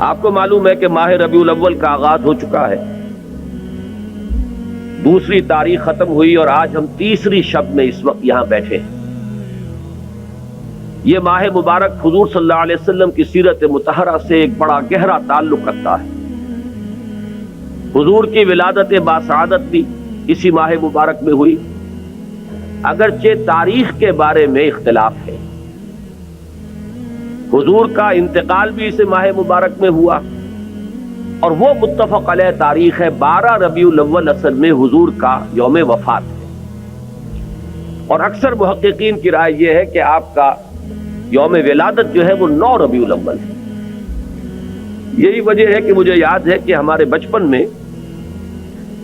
آپ کو معلوم ہے کہ ماہ ربیع الاول کا آغاز ہو چکا ہے، دوسری تاریخ ختم ہوئی اور آج ہم تیسری شب میں اس وقت یہاں بیٹھے ہیں۔ یہ ماہ مبارک حضور صلی اللہ علیہ وسلم کی سیرت مطہرہ سے ایک بڑا گہرا تعلق رکھتا ہے۔ حضور کی ولادت باسعادت بھی اسی ماہ مبارک میں ہوئی، اگرچہ تاریخ کے بارے میں اختلاف ہے۔ حضور کا انتقال بھی اس ماہ مبارک میں ہوا، اور وہ متفق علیہ تاریخ ہے 12 ربیع الاول اصل میں حضور کا یوم وفات ہے، اور اکثر محققین کی رائے یہ ہے کہ آپ کا یوم ولادت جو ہے وہ 9 ربیع الاول ہے۔ یہی وجہ ہے کہ مجھے یاد ہے کہ ہمارے بچپن میں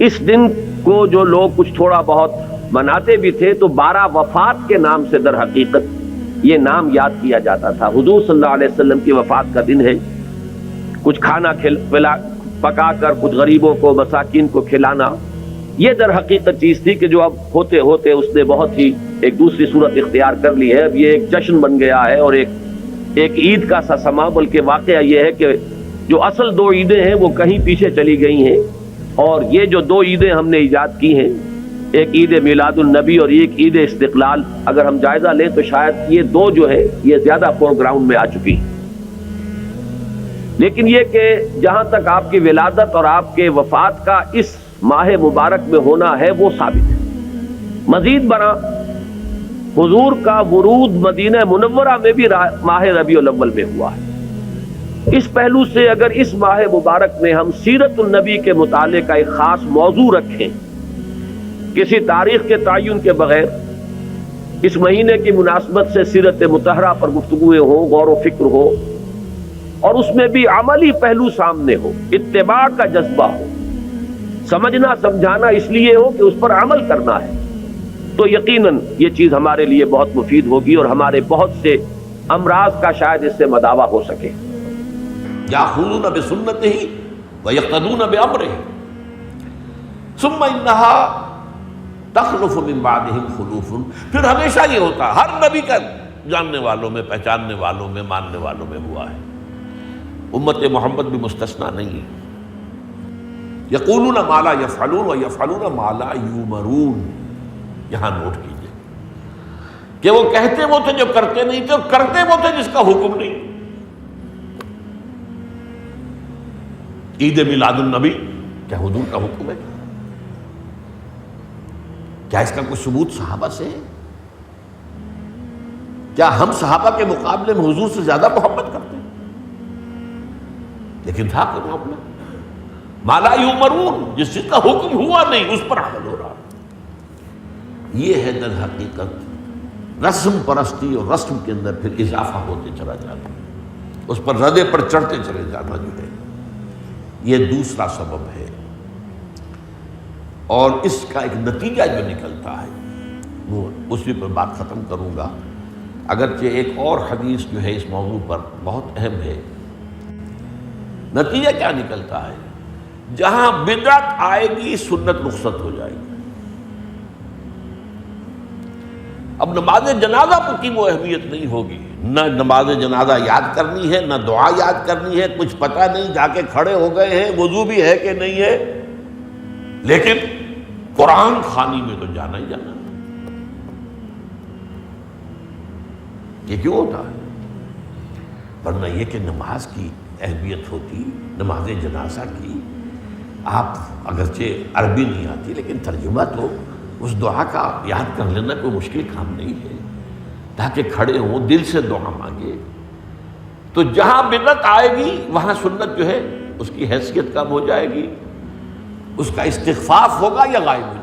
اس دن کو جو لوگ کچھ تھوڑا بہت مناتے بھی تھے تو 12 وفات کے نام سے در حقیقت یہ نام یاد کیا جاتا تھا۔ حضور صلی اللہ علیہ وسلم کی وفات کا دن ہے، کچھ کھانا پکا کر کچھ غریبوں کو مساکین کو کھلانا، یہ در حقیقت چیز تھی کہ جو اب ہوتے ہوتے اس نے بہت ہی ایک دوسری صورت اختیار کر لی ہے۔ اب یہ ایک جشن بن گیا ہے اور ایک عید کا سا سما، بلکہ واقعہ یہ ہے کہ جو اصل 2 عیدیں ہیں وہ کہیں پیچھے چلی گئی ہیں، اور یہ جو 2 عیدیں ہم نے ایجاد کی ہیں، ایک عید میلاد النبی اور ایک عید استقلال، اگر ہم جائزہ لیں تو شاید یہ 2 جو ہے یہ زیادہ فور گراؤنڈ میں آ چکی ہیں۔ لیکن یہ کہ جہاں تک آپ کی ولادت اور آپ کے وفات کا اس ماہ مبارک میں ہونا ہے وہ ثابت ہے۔ مزید برآں حضور کا ورود مدینہ منورہ میں بھی ماہ ربیع الاول میں ہوا ہے۔ اس پہلو سے اگر اس ماہ مبارک میں ہم سیرت النبی کے مطالعے کا ایک خاص موضوع رکھیں، کسی تاریخ کے تعین کے بغیر اس مہینے کی مناسبت سے سیرت مطہرہ پر گفتگویں ہوں، غور و فکر ہو، اور اس میں بھی عملی پہلو سامنے ہو، اتباع کا جذبہ ہو، سمجھنا سمجھانا اس لیے ہو کہ اس پر عمل کرنا ہے، تو یقیناً یہ چیز ہمارے لیے بہت مفید ہوگی اور ہمارے بہت سے امراض کا شاید اس سے مداوع ہو سکے۔ یاخذون بسنتہ ویقتدون بامرہ ثم انہا تخلف من بعدہم خلوف۔ پھر ہمیشہ یہ ہوتا ہے، ہر نبی کا جاننے والوں میں، پہچاننے والوں میں، ماننے والوں میں ہوا ہے، امت محمد بھی مستثنیٰ نہیں ہے۔ یقولون ما لا یفعلون ویفعلون ما لا یؤمرون۔ یہاں نوٹ کیجئے کہ وہ کہتے وہ تھے جو کرتے نہیں تھے، اور کرتے وہ تھے جس کا حکم نہیں۔ عید میلاد النبی کیا حضور کا حکم ہے؟ کیا اس کا کوئی ثبوت صحابہ سے ہے؟ کیا ہم صحابہ کے مقابلے میں حضور سے زیادہ محبت کرتے ہیں؟ لیکن تھا کہ معاملہ ما لا یؤمرون، جس چیز کا حکم ہوا نہیں اس پر عمل ہو رہا۔ یہ ہے در حقیقت رسم پرستی، اور رسم کے اندر پھر اضافہ ہوتے چلا جاتا، اس پر ردے پر چڑھتے چلے جانا جو ہے، یہ دوسرا سبب ہے۔ اور اس کا ایک نتیجہ جو نکلتا ہے وہ اسی پر بات ختم کروں گا، اگرچہ ایک اور حدیث جو ہے اس موضوع پر بہت اہم ہے۔ نتیجہ کیا نکلتا ہے؟ جہاں بدعت آئے گی سنت رخصت ہو جائے گی۔ اب نماز جنازہ کی وہ اہمیت نہیں ہوگی، نہ نماز جنازہ یاد کرنی ہے، نہ دعا یاد کرنی ہے، کچھ پتہ نہیں، جا کے کھڑے ہو گئے ہیں، وضو بھی ہے کہ نہیں ہے، لیکن قرآن خوانی میں تو جانا ہی جانا۔ یہ کیوں ہوتا ہے؟ ورنہ یہ کہ نماز کی اہمیت ہوتی، نماز جنازہ کی، آپ اگرچہ عربی نہیں آتی لیکن ترجمہ تو اس دعا کا یاد کر لینا کوئی مشکل کام نہیں ہے، تاکہ کھڑے ہوں دل سے دعا مانگے۔ تو جہاں بدعت آئے گی وہاں سنت جو ہے اس کی حیثیت کم ہو جائے گی، اس کا استخفاف ہوگا یا غائب ہو جائے گا۔